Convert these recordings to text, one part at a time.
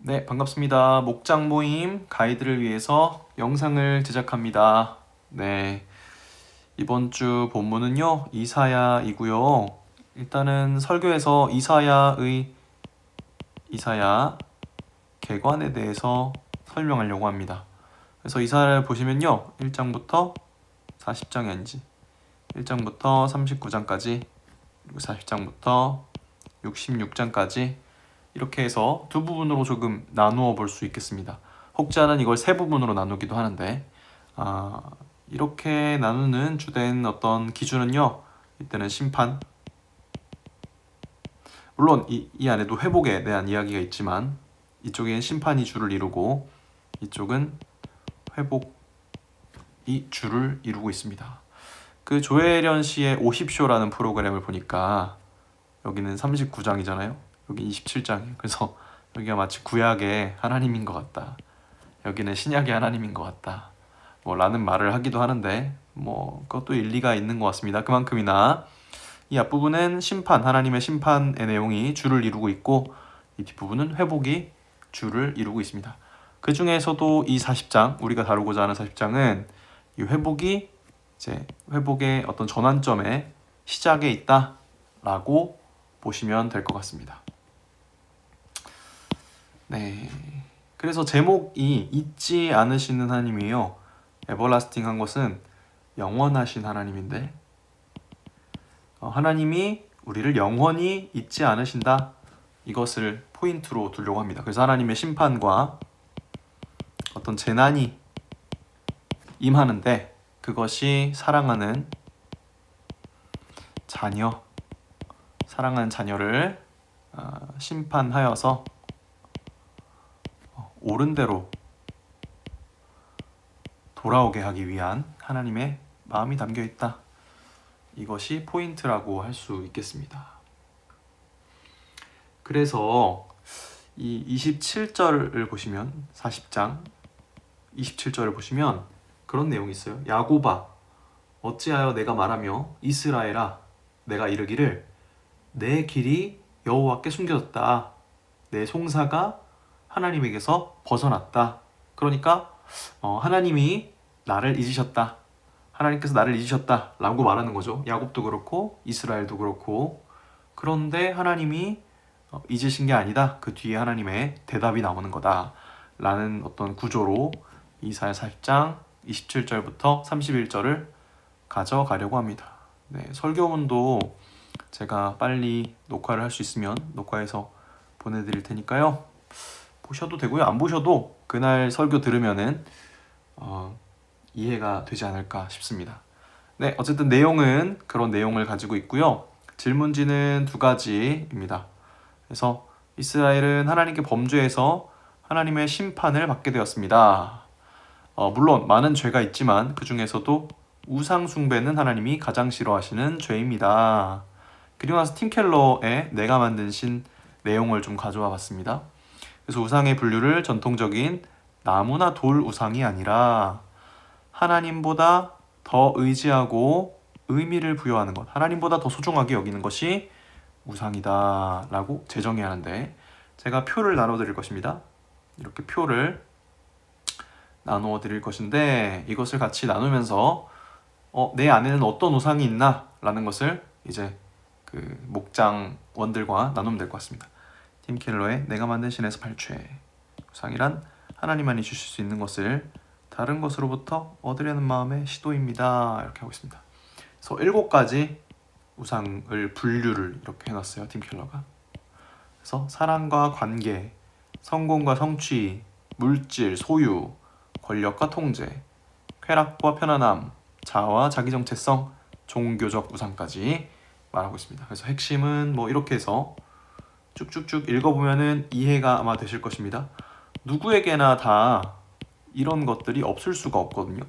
네, 반갑습니다. 목장 모임 가이드를 위해서 영상을 제작합니다. 네, 이번 주 본문은요, 이사야이고요. 일단은 설교에서 이사야 개관에 대해서 설명하려고 합니다. 그래서 이사야를 보시면요, 1장부터 40장이 아니지, 1장부터 39장까지, 그리고 40장부터 66장까지 이렇게 해서 두 부분으로 조금 나누어 볼 수 있겠습니다. 혹자는 이걸 세 부분으로 나누기도 하는데 이렇게 나누는 주된 어떤 기준은요, 이때는 심판, 물론 이 안에도 회복에 대한 이야기가 있지만 이쪽엔 심판이 주를 이루고 이쪽은 회복이 주를 이루고 있습니다. 그 조혜련 씨의 50쇼라는 프로그램을 보니까 여기는 39장이잖아요. 여기 27장이에요. 그래서 여기가 마치 구약의 하나님인 것 같다, 여기는 신약의 하나님인 것 같다, 라는 말을 하기도 하는데 그것도 일리가 있는 것 같습니다. 그만큼이나 이 앞부분은 심판, 하나님의 심판의 내용이 주를 이루고 있고 이 뒷부분은 회복이 주를 이루고 있습니다. 그 중에서도 이 40장, 우리가 다루고자 하는 40장은 이 회복이 이제 회복의 어떤 전환점의 시작에 있다라고 보시면 될 것 같습니다. 네, 그래서 제목이 잊지 않으시는 하나님이에요. 에버라스팅한 것은 영원하신 하나님인데 하나님이 우리를 영원히 잊지 않으신다, 이것을 포인트로 두려고 합니다. 그래서 하나님의 심판과 어떤 재난이 임하는데 그것이 사랑하는 자녀를 심판하여서 옳은 대로 돌아오게 하기 위한 하나님의 마음이 담겨 있다, 이것이 포인트라고 할 수 있겠습니다. 그래서 이 27절을 보시면, 40장 27절을 보시면 그런 내용이 있어요. 야곱아, 어찌하여 내가 말하며 이스라엘아, 내가 이르기를 내 길이 여호와께 숨겨졌다, 내 송사가 하나님에게서 벗어났다. 그러니까 하나님이 나를 잊으셨다, 하나님께서 나를 잊으셨다 라고 말하는 거죠. 야곱도 그렇고 이스라엘도 그렇고. 그런데 하나님이 잊으신 게 아니다, 그 뒤에 하나님의 대답이 나오는 거다 라는 어떤 구조로 이사야 40장 27절부터 31절을 가져가려고 합니다. 네, 설교문도 제가 빨리 녹화를 할 수 있으면 녹화해서 보내드릴 테니까요, 보셔도 되고요, 안 보셔도 그날 설교 들으면은 이해가 되지 않을까 싶습니다. 네, 어쨌든 내용은 그런 내용을 가지고 있고요. 질문지는 두 가지입니다. 그래서 이스라엘은 하나님께 범죄해서 하나님의 심판을 받게 되었습니다. 물론 많은 죄가 있지만 그 중에서도 우상 숭배는 하나님이 가장 싫어하시는 죄입니다. 그리고 나서 팀 켈러의 내가 만든 신 내용을 좀 가져와 봤습니다. 그래서 우상의 분류를 전통적인 나무나 돌 우상이 아니라 하나님보다 더 의지하고 의미를 부여하는 것, 하나님보다 더 소중하게 여기는 것이 우상이다 라고 제정해야 하는데, 제가 표를 나눠 드릴 것입니다. 이렇게 표를 나누어 드릴 것인데, 이것을 같이 나누면서 내 안에는 어떤 우상이 있나 라는 것을 이제 그 목장원들과 나누면 될 것 같습니다. 팀 켈러의 내가 만든 신에서 발췌, 우상이란 하나님만이 주실 수 있는 것을 다른 것으로부터 얻으려는 마음의 시도입니다, 이렇게 하고 있습니다. 그래서 7가지 우상을 분류를 이렇게 해놨어요, 팀 켈러가. 그래서 사랑과 관계, 성공과 성취, 물질, 소유, 권력과 통제, 쾌락과 편안함, 자아와 자기 정체성, 종교적 우상까지 말하고 있습니다. 그래서 핵심은 이렇게 해서 쭉쭉쭉 읽어보면은 이해가 아마 되실 것입니다. 누구에게나 다 이런 것들이 없을 수가 없거든요.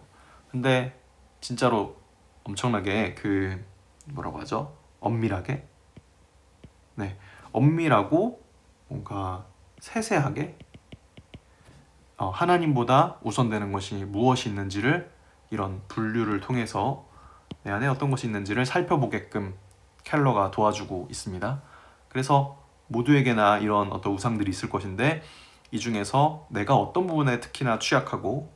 근데 진짜로 엄청나게 뭐라고 하죠? 엄밀하게, 네, 엄밀하고 뭔가 세세하게 하나님보다 우선되는 것이 무엇이 있는지를 이런 분류를 통해서 내 안에 어떤 것이 있는지를 살펴보게끔 켈러가 도와주고 있습니다. 그래서 모두에게나 이런 어떤 우상들이 있을 것인데 이 중에서 내가 어떤 부분에 특히나 취약하고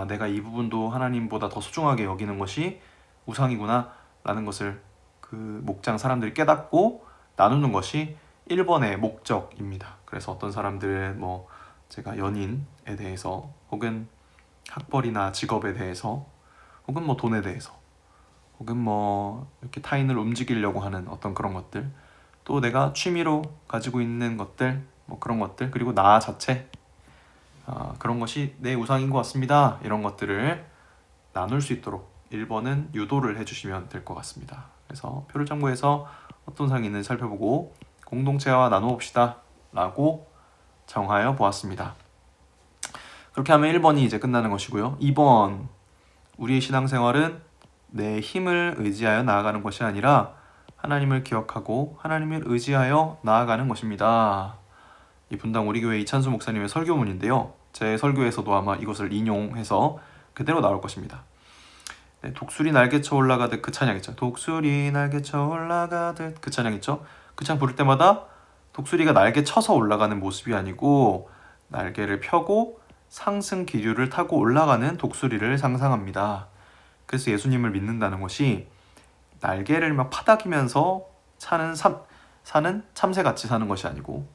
내가 이 부분도 하나님보다 더 소중하게 여기는 것이 우상이구나 라는 것을 그 목장 사람들이 깨닫고 나누는 것이 1번의 목적입니다. 그래서 어떤 사람들은 뭐 제가 연인에 대해서 혹은 학벌이나 직업에 대해서 혹은 뭐 돈에 대해서 혹은 뭐 이렇게 타인을 움직이려고 하는 어떤 그런 것들, 또 내가 취미로 가지고 있는 것들, 뭐 그런 것들, 그리고 나 자체 그런 것이 내 우상인 것 같습니다. 이런 것들을 나눌 수 있도록 1번은 유도를 해주시면 될 것 같습니다. 그래서 표를 참고해서 어떤 상이 있는지 살펴보고 공동체와 나누어 봅시다 라고 정하여 보았습니다. 그렇게 하면 1번이 이제 끝나는 것이고요. 2번, 우리의 신앙생활은 내 힘을 의지하여 나아가는 것이 아니라 하나님을 기억하고 하나님을 의지하여 나아가는 것입니다. 이 분당 우리 교회 이찬수 목사님의 설교문인데요. 제 설교에서도 아마 이것을 인용해서 그대로 나올 것입니다. 네, 독수리 날개쳐 올라가듯 그 찬양 있죠. 독수리 날개쳐 올라가듯 그 찬양 있죠. 그 찬양 부를 때마다 독수리가 날개 쳐서 올라가는 모습이 아니고 날개를 펴고 상승 기류를 타고 올라가는 독수리를 상상합니다. 그래서 예수님을 믿는다는 것이 날개를 막 파닥이면서 사는 참새같이 사는 것이 아니고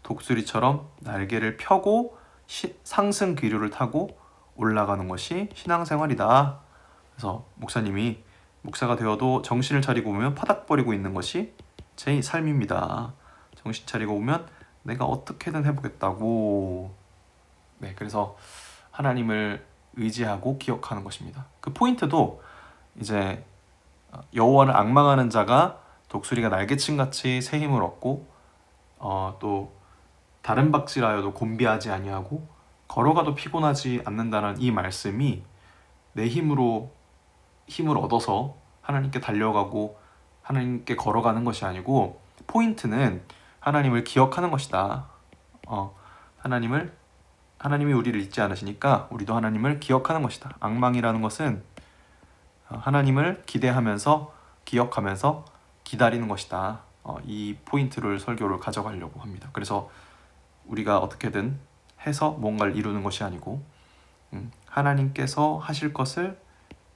독수리처럼 날개를 펴고 상승 기류를 타고 올라가는 것이 신앙생활이다. 그래서 목사님이 목사가 되어도 정신을 차리고 보면 파닥거리고 있는 것이 제 삶입니다. 정신 차리고 보면 내가 어떻게든 해보겠다고. 네, 그래서 하나님을 의지하고 기억하는 것입니다. 그 포인트도 이제 여호와를 앙망하는 자가 독수리가 날개침같이 새 힘을 얻고 또 다른 박질하여도 곤비하지 아니하고 걸어가도 피곤하지 않는다는 이 말씀이 내 힘으로 힘을 얻어서 하나님께 달려가고 하나님께 걸어가는 것이 아니고 포인트는 하나님을 기억하는 것이다. 하나님이 우리를 잊지 않으시니까 우리도 하나님을 기억하는 것이다. 앙망이라는 것은 하나님을 기대하면서 기억하면서 기다리는 것이다. 이 포인트를 설교를 가져가려고 합니다. 그래서 우리가 어떻게든 해서 뭔가를 이루는 것이 아니고 하나님께서 하실 것을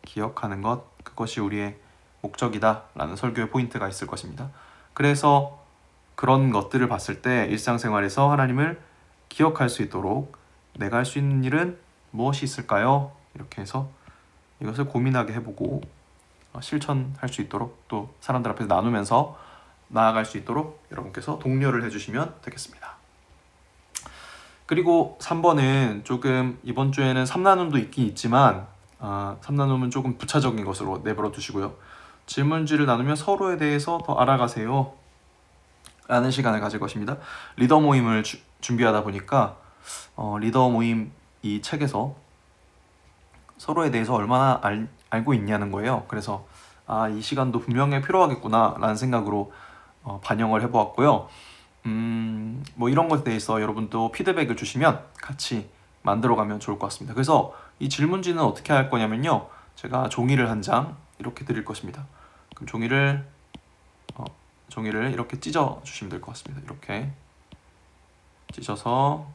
기억하는 것, 그것이 우리의 목적이다 라는 설교의 포인트가 있을 것입니다. 그래서 그런 것들을 봤을 때 일상생활에서 하나님을 기억할 수 있도록 내가 할 수 있는 일은 무엇이 있을까요? 이렇게 해서 이것을 고민하게 해보고 실천할 수 있도록 또 사람들 앞에서 나누면서 나아갈 수 있도록 여러분께서 독려를 해주시면 되겠습니다. 그리고 3번은 조금 이번 주에는 3나눔도 있긴 있지만 3나눔은 조금 부차적인 것으로 내버려 두시고요. 질문지를 나누면 서로에 대해서 더 알아가세요 라는 시간을 가질 것입니다. 리더 모임을 준비하다 보니까 리더 모임 이 책에서 서로에 대해서 얼마나 알고 있냐는 거예요. 그래서 이 시간도 분명히 필요하겠구나 라는 생각으로 반영을 해보았고요. 뭐 이런 것에 대해서 여러분도 피드백을 주시면 같이 만들어가면 좋을 것 같습니다. 그래서 이 질문지는 어떻게 할 거냐면요, 제가 종이를 한 장 이렇게 드릴 것입니다. 그럼 종이를 이렇게 찢어 주시면 될 것 같습니다. 이렇게 찢어서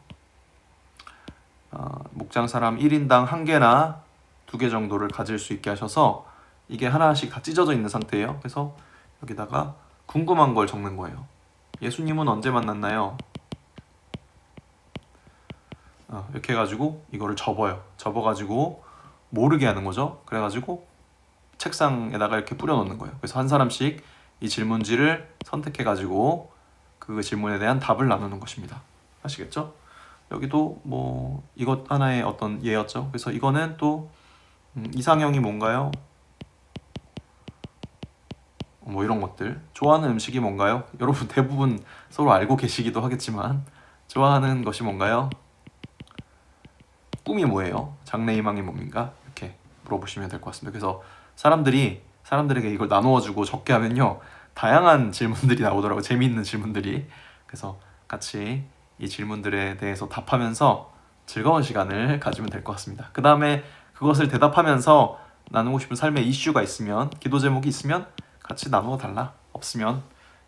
목장 사람 1인당 1개나 2개 정도를 가질 수 있게 하셔서 이게 하나씩 다 찢어져 있는 상태예요. 그래서 여기다가 궁금한 걸 적는 거예요. 예수님은 언제 만났나요? 이렇게 해가지고 이거를 접어가지고 모르게 하는 거죠. 그래가지고 책상에다가 이렇게 뿌려놓는 거예요. 그래서 한 사람씩 이 질문지를 선택해가지고 그 질문에 대한 답을 나누는 것입니다. 아시겠죠? 여기도 뭐 이것 하나의 어떤 예였죠. 그래서 이거는 또 이상형이 뭔가요? 뭐 이런 것들. 좋아하는 음식이 뭔가요? 여러분 대부분 서로 알고 계시기도 하겠지만 좋아하는 것이 뭔가요? 꿈이 뭐예요? 장래희망이 뭡니까? 이렇게 물어보시면 될 것 같습니다. 그래서 사람들에게 이걸 나누어주고 적게 하면요, 다양한 질문들이 나오더라고요. 재미있는 질문들이. 그래서 같이 이 질문들에 대해서 답하면서 즐거운 시간을 가지면 될 것 같습니다. 그 다음에 그것을 대답하면서 나누고 싶은 삶의 이슈가 있으면, 기도 제목이 있으면 같이 나누어 달라. 없으면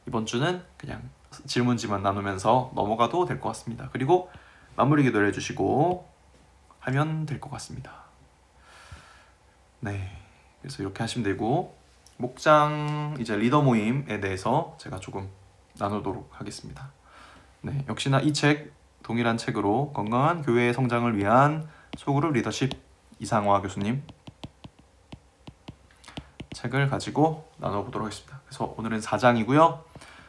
이번 주는 그냥 질문지만 나누면서 넘어가도 될 것 같습니다. 그리고 마무리 기도를 해주시고 하면 될 것 같습니다. 네, 그래서 이렇게 하시면 되고, 목장 이제 리더 모임에 대해서 제가 조금 나누도록 하겠습니다. 네, 역시나 이 책 동일한 책으로 건강한 교회의 성장을 위한 소그룹 리더십 이상화 교수님 책을 가지고 나눠보도록 하겠습니다. 그래서 오늘은 4장이고요.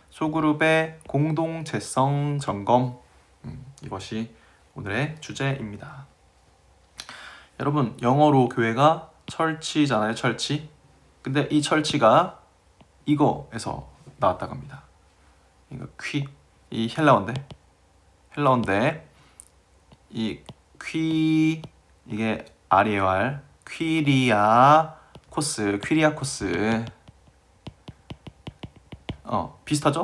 소그룹의 공동체성 점검, 이것이 오늘의 주제입니다. 여러분, 영어로 교회가 철치잖아요. 철치. 근데 이 철치가 이거에서 나왔다고 합니다. 이거 이 헬라어인데 이 이게 R이에요. R. 퀴리아코스. 비슷하죠?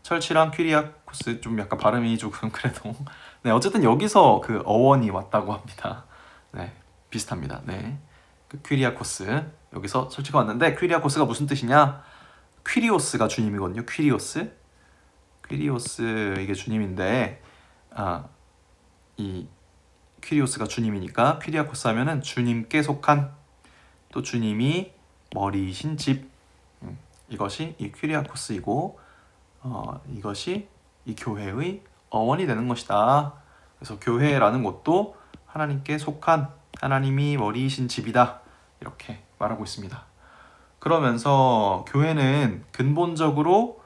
철치랑 퀴리아코스 좀 약간 발음이 조금 그래도 네, 어쨌든 여기서 그 어원이 왔다고 합니다. 네, 비슷합니다. 네, 그 퀴리아코스 여기서 철치가 왔는데, 퀴리아코스가 무슨 뜻이냐? 퀴리오스가 주님이거든요. 퀴리오스 이게 주님인데, 이 퀴리오스가 주님이니까 퀴리아코스 하면은 주님께 속한, 또 주님이 머리이신 집, 이것이 이 퀴리아코스이고, 이것이 이 교회의 어원이 되는 것이다. 그래서 교회라는 것도 하나님께 속한, 하나님이 머리이신 집이다, 이렇게 말하고 있습니다. 그러면서 교회는 근본적으로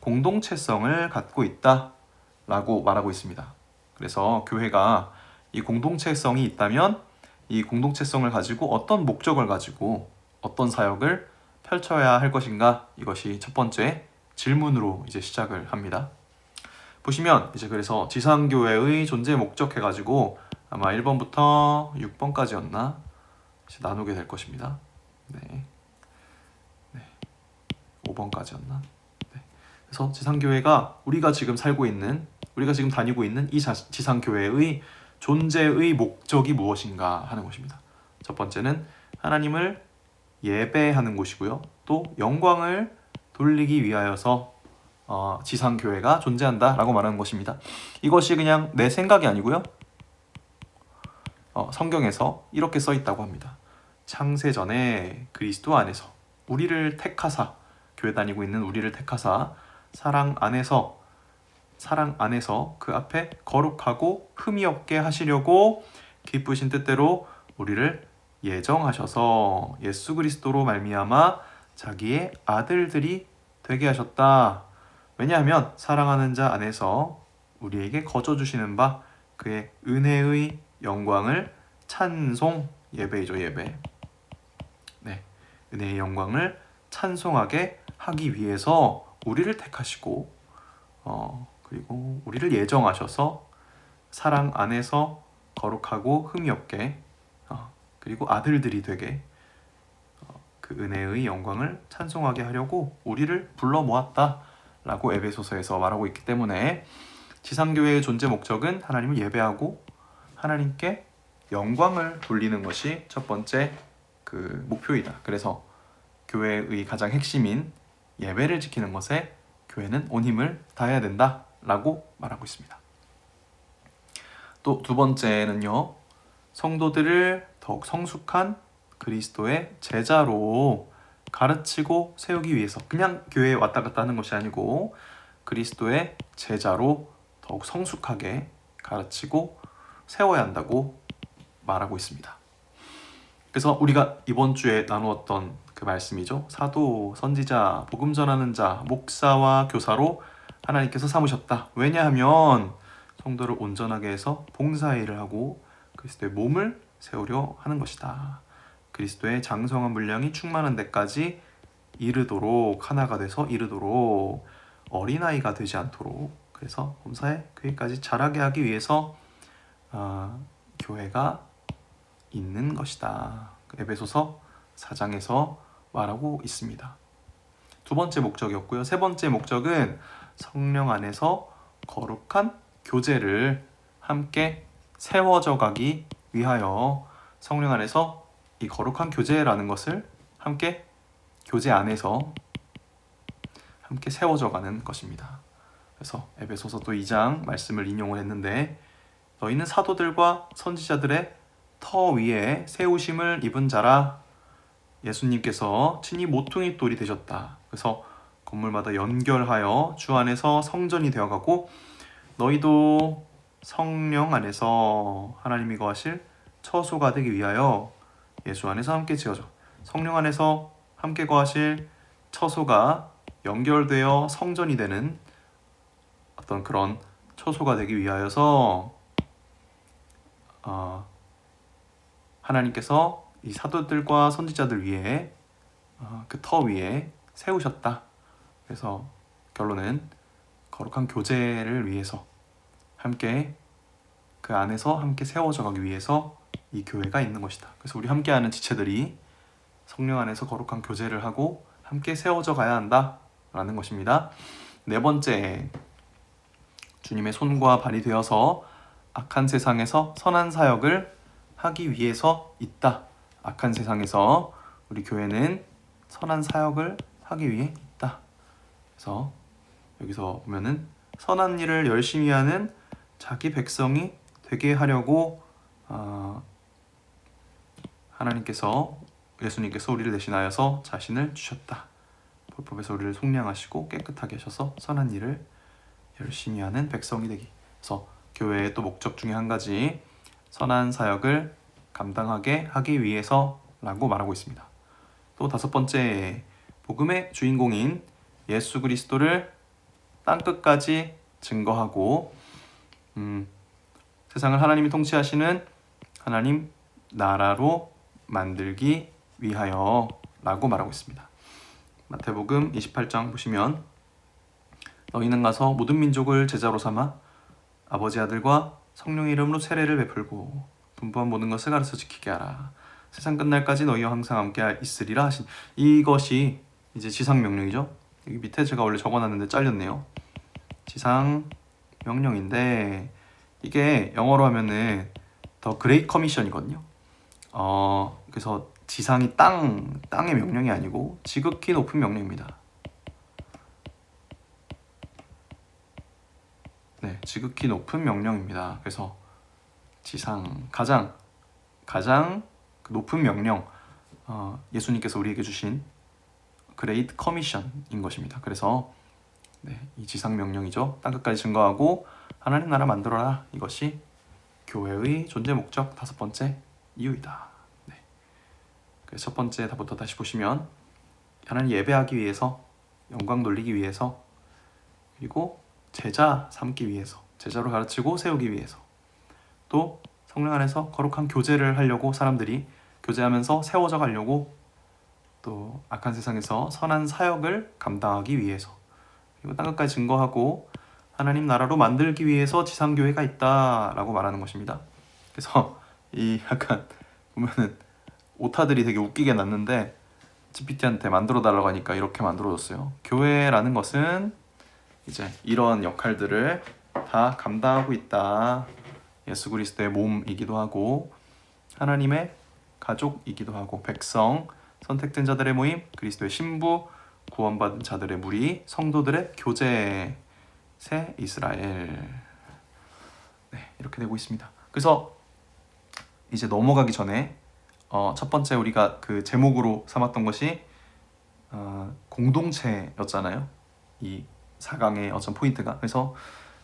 공동체성을 갖고 있다 라고 말하고 있습니다. 그래서 교회가 이 공동체성이 있다면 이 공동체성을 가지고 어떤 목적을 가지고 어떤 사역을 펼쳐야 할 것인가, 이것이 첫 번째 질문으로 이제 시작을 합니다. 보시면 이제 그래서 지상교회의 존재 목적 해가지고 아마 1번부터 6번까지였나 나누게 될 것입니다. 네. 5번까지였나? 네. 그래서 지상교회가 우리가 지금 다니고 있는 이 지상교회의 존재의 목적이 무엇인가 하는 것입니다. 첫 번째는 하나님을 예배하는 곳이고요. 또 영광을 돌리기 위하여서 지상교회가 존재한다라고 말하는 것입니다. 이것이 그냥 내 생각이 아니고요. 성경에서 이렇게 써 있다고 합니다. 창세전에 그리스도 안에서 우리를 택하사, 교회 다니고 있는 우리를 택하사 사랑 안에서 그 앞에 거룩하고 흠이 없게 하시려고 기쁘신 뜻대로 우리를 예정하셔서 예수 그리스도로 말미암아 자기의 아들들이 되게 하셨다. 왜냐하면 사랑하는 자 안에서 우리에게 거저 주시는 바 그의 은혜의 영광을 찬송, 예배이죠, 예배. 네, 은혜의 영광을 찬송하게 하기 위해서 우리를 택하시고, 그리고 우리를 예정하셔서 사랑 안에서 거룩하고 흠이 없게, 그리고 아들들이 되게 그 은혜의 영광을 찬송하게 하려고 우리를 불러 모았다 라고 에베소서에서 말하고 있기 때문에, 지상교회의 존재 목적은 하나님을 예배하고 하나님께 영광을 돌리는 것이 첫 번째 그 목표이다. 그래서 교회의 가장 핵심인 예배를 지키는 것에 교회는 온 힘을 다해야 된다 라고 말하고 있습니다. 또 두 번째는요, 성도들을 더욱 성숙한 그리스도의 제자로 가르치고 세우기 위해서, 그냥 교회에 왔다 갔다 하는 것이 아니고 그리스도의 제자로 더욱 성숙하게 가르치고 세워야 한다고 말하고 있습니다. 그래서 우리가 이번 주에 나누었던 그 말씀이죠. 사도, 선지자, 복음 전하는 자, 목사와 교사로 하나님께서 삼으셨다. 왜냐하면 성도를 온전하게 해서 봉사일을 하고 그리스도의 몸을 세우려 하는 것이다. 그리스도의 장성한 분량이 충만한 데까지 이르도록, 하나가 돼서 이르도록, 어린아이가 되지 않도록, 그래서 범사에 그에까지 자라게 하기 위해서 교회가 있는 것이다. 에베소서 4장에서 말하고 있습니다. 두 번째 목적이었고요. 세 번째 목적은 성령 안에서 거룩한 교제를 함께 세워져 가기 위하여, 성령 안에서 이 거룩한 교제라는 것을 함께 교제 안에서 함께 세워져 가는 것입니다. 그래서 에베소서 또 2장 말씀을 인용을 했는데 너희는 사도들과 선지자들의 터 위에 세우심을 입은 자라. 예수님께서 친히 모퉁이 돌이 되셨다. 그래서 건물마다 연결하여 주 안에서 성전이 되어가고 너희도 성령 안에서 하나님이 거하실 처소가 되기 위하여 예수 안에서 함께 지어져 성령 안에서 함께 거하실 처소가 연결되어 성전이 되는 어떤 그런 처소가 되기 위하여서 하나님께서 이 사도들과 선지자들 위에 그 터 위에 세우셨다. 그래서 결론은 거룩한 교제를 위해서 함께 그 안에서 함께 세워져 가기 위해서 이 교회가 있는 것이다. 그래서 우리 함께하는 지체들이 성령 안에서 거룩한 교제를 하고 함께 세워져 가야 한다라는 것입니다. 네 번째, 주님의 손과 발이 되어서 악한 세상에서 선한 사역을 하기 위해서 있다. 악한 세상에서 우리 교회는 선한 사역을 하기 위해 있다. 그래서 여기서 보면은 선한 일을 열심히 하는 자기 백성이 되게 하려고 하나님께서 예수님께서 우리를 대신하여서 자신을 주셨다. 불법에서 우리를 속량하시고 깨끗하게 하셔서 선한 일을 열심히 하는 백성이 되기. 그래서 교회의 또 목적 중에 한 가지 선한 사역을 감당하게 하기 위해서라고 말하고 있습니다. 또 다섯 번째, 복음의 주인공인 예수 그리스도를 땅끝까지 증거하고 세상을 하나님이 통치하시는 하나님 나라로 만들기 위하여 라고 말하고 있습니다. 마태복음 28장 보시면 너희는 가서 모든 민족을 제자로 삼아 아버지 아들과 성령의 이름으로 세례를 베풀고 분부한 모든 것을 가르쳐 지키게 하라. 세상 끝날까지 너희와 항상 함께 있으리라 하신 이것이 이제 지상 명령이죠. 여기 밑에 제가 원래 적어놨는데 잘렸네요. 지상 명령인데 이게 영어로 하면은 더 그레이트 커미션이거든요. 그래서 지상이 땅의 명령이 아니고 지극히 높은 명령입니다. 네, 지극히 높은 명령입니다. 그래서 지상 가장 높은 명령, 예수님께서 우리에게 주신 그레이트 커미션인 것입니다. 그래서 네, 이 지상 명령이죠. 땅끝까지 증거하고 하나님 나라 만들어라. 이것이 교회의 존재 목적 다섯 번째 이유이다. 네. 그래서 첫 번째 답부터 다시 보시면 하나님 예배하기 위해서, 영광 돌리기 위해서, 그리고 제자 삼기 위해서, 제자로 가르치고 세우기 위해서, 또 성령 안에서 거룩한 교제를 하려고 사람들이 교제하면서 세워져 가려고, 또 악한 세상에서 선한 사역을 감당하기 위해서, 그리고 땅끝까지 증거하고 하나님 나라로 만들기 위해서 지상교회가 있다라고 말하는 것입니다. 그래서 이 약간 보면은 오타들이 되게 웃기게 났는데 GPT한테 만들어 달라고 하니까 이렇게 만들어줬어요. 교회라는 것은 이제 이런 역할들을 다 감당하고 있다. 예수 그리스도의 몸이기도 하고 하나님의 가족이기도 하고 백성, 선택된 자들의 모임, 그리스도의 신부, 구원받은 자들의 무리, 성도들의 교제, 새 이스라엘. 네, 이렇게 되고 있습니다. 그래서 이제 넘어가기 전에 첫 번째 우리가 그 제목으로 삼았던 것이 공동체였잖아요. 이 4강의 어떤 포인트가. 그래서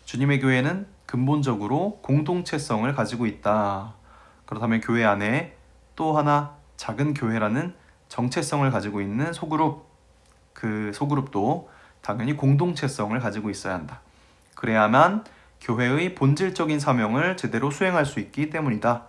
주님의 교회는 근본적으로 공동체성을 가지고 있다. 그렇다면 교회 안에 또 하나 작은 교회라는 정체성을 가지고 있는 소그룹, 그 소그룹도 당연히 공동체성을 가지고 있어야 한다. 그래야만 교회의 본질적인 사명을 제대로 수행할 수 있기 때문이다.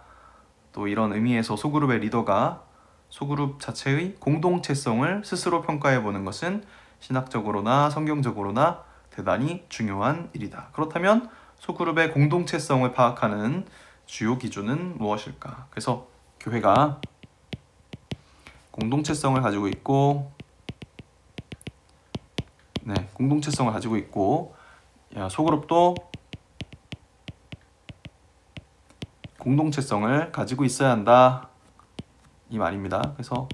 또 이런 의미에서 소그룹의 리더가 소그룹 자체의 공동체성을 스스로 평가해 보는 것은 신학적으로나 성경적으로나 대단히 중요한 일이다. 그렇다면 소그룹의 공동체성을 파악하는 주요 기준은 무엇일까? 그래서 교회가 공동체성을 가지고 있고, 네, 공동체성을 가지고 있고, 소그룹도 공동체성을 가지고 있어야 한다. 이 말입니다. 그래서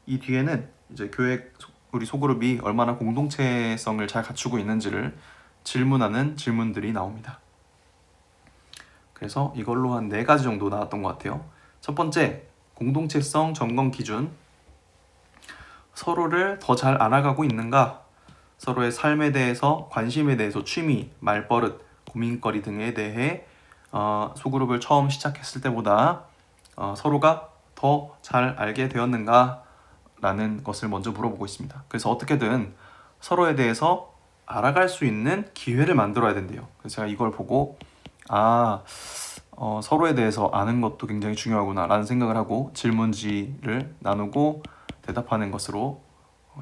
이 뒤에는 이제 교회 우리 소그룹이 얼마나 공동체성을 잘 갖추고 있는지를 질문하는 질문들이 나옵니다. 그래서 이걸로 한 4가지 정도 나왔던 것 같아요. 첫 번째, 공동체성 점검 기준. 서로를 더 잘 알아가고 있는가? 서로의 삶에 대해서, 관심에 대해서, 취미, 말버릇, 고민거리 등에 대해 소그룹을 처음 시작했을 때보다 서로가 더 잘 알게 되었는가? 라는 것을 먼저 물어보고 있습니다. 그래서 어떻게든 서로에 대해서 알아갈 수 있는 기회를 만들어야 된대요. 그래서 제가 이걸 보고 서로에 대해서 아는 것도 굉장히 중요하구나 라는 생각을 하고 질문지를 나누고 대답하는 것으로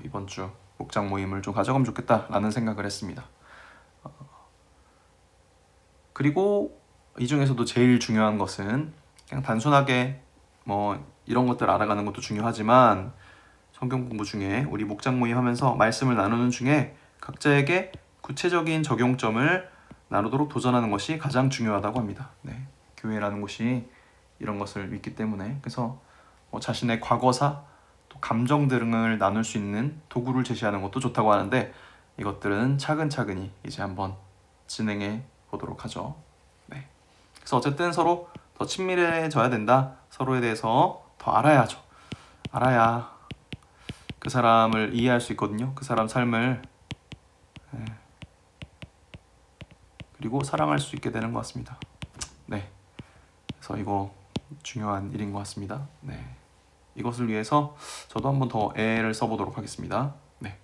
이번 주 목장 모임을 좀 가져가면 좋겠다 라는 생각을 했습니다. 그리고 이 중에서도 제일 중요한 것은 그냥 단순하게 뭐 이런 것들 알아가는 것도 중요하지만 성경 공부 중에 우리 목장 모임 하면서 말씀을 나누는 중에 각자에게 구체적인 적용점을 나누도록 도전하는 것이 가장 중요하다고 합니다. 네, 교회라는 곳이 이런 것을 믿기 때문에 그래서 자신의 과거사, 또 감정 등을 나눌 수 있는 도구를 제시하는 것도 좋다고 하는데 이것들은 차근차근히 이제 한번 진행해 보도록 하죠. 네, 그래서 어쨌든 서로 더 친밀해져야 된다. 서로에 대해서 더 알아야죠. 알아야 그 사람을 이해할 수 있거든요. 그 사람 삶을 그리고 사랑할 수 있게 되는 것 같습니다. 네, 그래서 이거 중요한 일인 것 같습니다. 네, 이것을 위해서 저도 한번 더 애를 써보도록 하겠습니다. 네.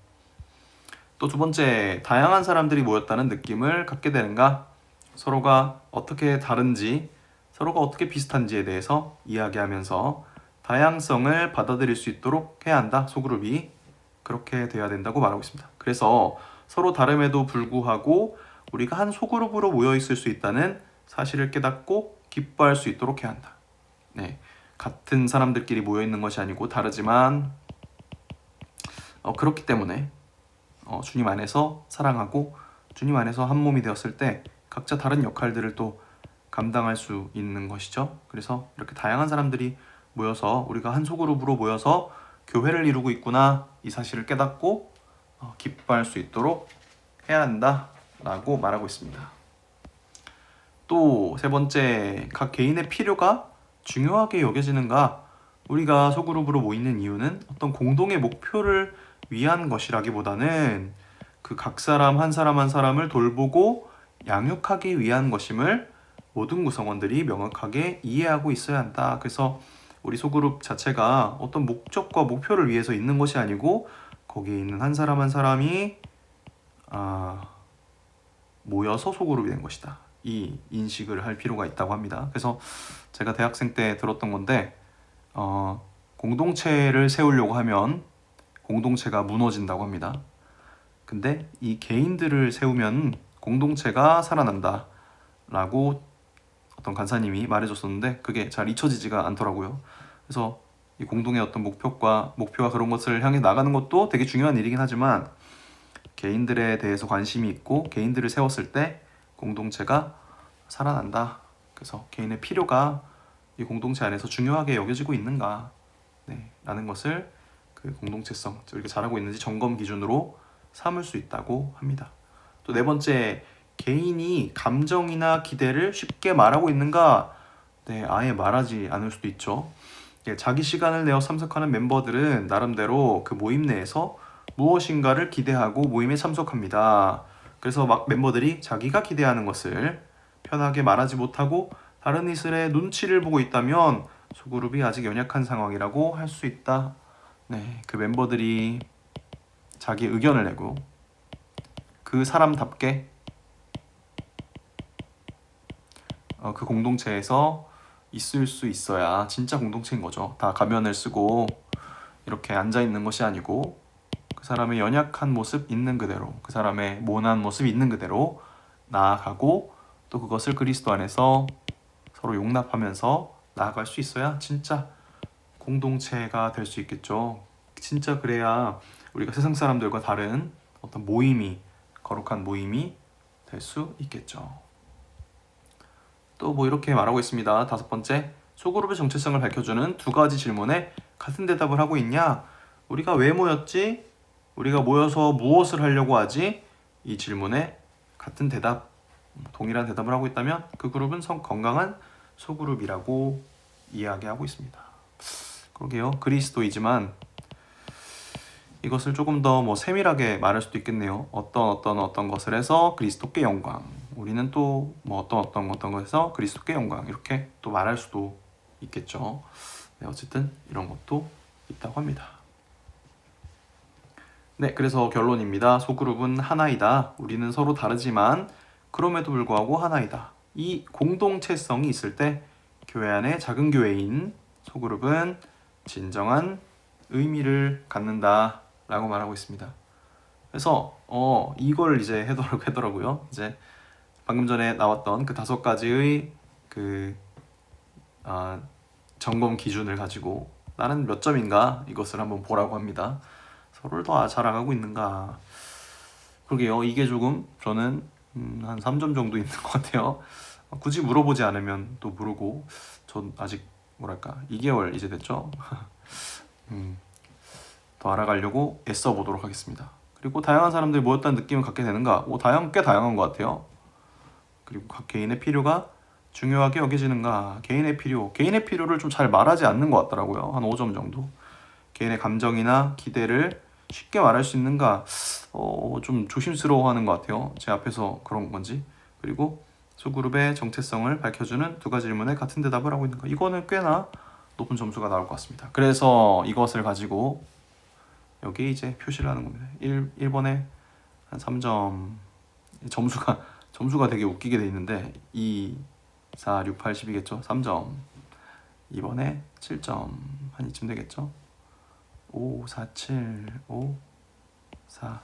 또 두 번째, 다양한 사람들이 모였다는 느낌을 갖게 되는가? 서로가 어떻게 다른지, 서로가 어떻게 비슷한지에 대해서 이야기하면서 다양성을 받아들일 수 있도록 해야 한다. 소그룹이 그렇게 돼야 된다고 말하고 있습니다. 그래서 서로 다름에도 불구하고 우리가 한 소그룹으로 모여 있을 수 있다는 사실을 깨닫고 기뻐할 수 있도록 해야 한다. 네, 같은 사람들끼리 모여 있는 것이 아니고 다르지만 그렇기 때문에 주님 안에서 사랑하고 주님 안에서 한 몸이 되었을 때 각자 다른 역할들을 또 감당할 수 있는 것이죠. 그래서 이렇게 다양한 사람들이 모여서 우리가 한 소그룹으로 모여서 교회를 이루고 있구나 이 사실을 깨닫고 기뻐할 수 있도록 해야 한다 라고 말하고 있습니다. 또 세 번째, 각 개인의 필요가 중요하게 여겨지는가? 우리가 소그룹으로 모이는 이유는 어떤 공동의 목표를 위한 것이라기보다는 그 각 사람 한 사람 한 사람을 돌보고 양육하기 위한 것임을 모든 구성원들이 명확하게 이해하고 있어야 한다. 그래서 우리 소그룹 자체가 어떤 목적과 목표를 위해서 있는 것이 아니고 거기에 있는 한 사람 한 사람이 모여서 소그룹이 된 것이다. 이 인식을 할 필요가 있다고 합니다. 그래서 제가 대학생 때 들었던 건데 공동체를 세우려고 하면 공동체가 무너진다고 합니다. 근데 이 개인들을 세우면 공동체가 살아난다 라고 어떤 간사님이 말해줬었는데 그게 잘 잊혀지지가 않더라고요. 그래서 이 공동의 어떤 목표와 그런 것을 향해 나가는 것도 되게 중요한 일이긴 하지만 개인들에 대해서 관심이 있고 개인들을 세웠을 때 공동체가 살아난다. 그래서 개인의 필요가 이 공동체 안에서 중요하게 여겨지고 있는가 라는 것을 그 공동체성, 우리가 잘하고 있는지 점검 기준으로 삼을 수 있다고 합니다. 또 네 번째, 개인이 감정이나 기대를 쉽게 말하고 있는가? 네, 아예 말하지 않을 수도 있죠. 자기 시간을 내어 참석하는 멤버들은 나름대로 그 모임 내에서 무엇인가를 기대하고 모임에 참석합니다. 그래서 막 멤버들이 자기가 기대하는 것을 편하게 말하지 못하고 다른 이들의 눈치를 보고 있다면 소그룹이 아직 연약한 상황이라고 할 수 있다. 네, 그 멤버들이 자기 의견을 내고 그 사람답게 그 공동체에서 있을 수 있어야 진짜 공동체인 거죠. 다 가면을 쓰고 이렇게 앉아 있는 것이 아니고 그 사람의 연약한 모습 있는 그대로, 그 사람의 모난 모습 있는 그대로 나아가고 또 그것을 그리스도 안에서 서로 용납하면서 나아갈 수 있어야 진짜 공동체가 될 수 있겠죠. 진짜 그래야 우리가 세상 사람들과 다른 어떤 모임이, 거룩한 모임이 될 수 있겠죠. 또 뭐 이렇게 말하고 있습니다. 다섯 번째, 소그룹의 정체성을 밝혀주는 2가지 질문에 같은 대답을 하고 있냐? 우리가 왜 모였지? 우리가 모여서 무엇을 하려고 하지? 이 질문에 같은 대답, 동일한 대답을 하고 있다면 그 그룹은 건강한 소그룹이라고 이야기하고 있습니다. 그러게요. 그리스도이지만 이것을 조금 더 뭐 세밀하게 말할 수도 있겠네요. 어떤 것을 해서 그리스도께 영광. 우리는 또 뭐 어떤 것에서 그리스도께 영광. 이렇게 또 말할 수도 있겠죠. 네, 어쨌든 이런 것도 있다고 합니다. 네, 그래서 결론입니다. 소그룹은 하나이다. 우리는 서로 다르지만 그럼에도 불구하고 하나이다. 이 공동체성이 있을 때 교회 안에 작은 교회인 소그룹은 진정한 의미를 갖는다 라고 말하고 있습니다. 그래서 이걸 이제 하더라고요. 이제 방금 전에 나왔던 그 5가지의 그 점검 기준을 가지고 나는 몇 점인가 이것을 한번 보라고 합니다. 서로를 더 자랑하고 있는가. 그러게요. 이게 조금 저는 한 3점 정도 있는 것 같아요. 굳이 물어보지 않으면 또 모르고 전 아직 2개월 이제 됐죠. 더 알아가려고 애써 보도록 하겠습니다. 그리고 다양한 사람들이 모였다는 느낌을 갖게 되는가? 꽤 다양한 것 같아요. 그리고 각 개인의 필요가 중요하게 여겨지는가? 개인의 필요를 좀 잘 말하지 않는 것 같더라고요. 한 5점 정도. 개인의 감정이나 기대를 쉽게 말할 수 있는가? 좀 조심스러워하는 것 같아요. 제 앞에서 그런 건지. 그리고 소그룹의 정체성을 밝혀주는 2가지 질문에 같은 대답을 하고 있는가? 이거는 꽤나 높은 점수가 나올 것 같습니다. 그래서 이것을 가지고 여기 이제 표시를 하는 겁니다. 1번에 한 3점. 점수가 되게 웃기게 돼 있는데 2, 4, 6, 8, 10이겠죠? 3점. 2번에 7점. 한 이쯤 되겠죠? 5, 4, 7, 5, 4,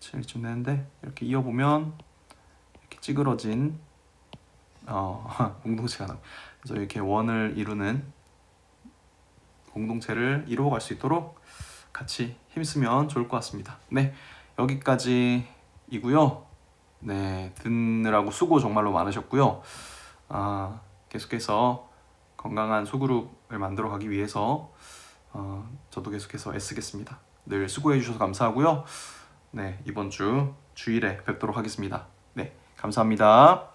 7쯤 되는데 이렇게 이어보면 이렇게 찌그러진 공동체가 나와요. 그래서 이렇게 원을 이루는 공동체를 이루어갈 수 있도록 같이 힘쓰면 좋을 것 같습니다. 네, 여기까지이고요. 네, 듣느라고 수고 정말로 많으셨고요. 계속해서 건강한 소그룹을 만들어 가기 위해서 저도 계속해서 애쓰겠습니다. 늘 수고해 주셔서 감사하고요. 네, 이번 주 주일에 뵙도록 하겠습니다. 네, 감사합니다.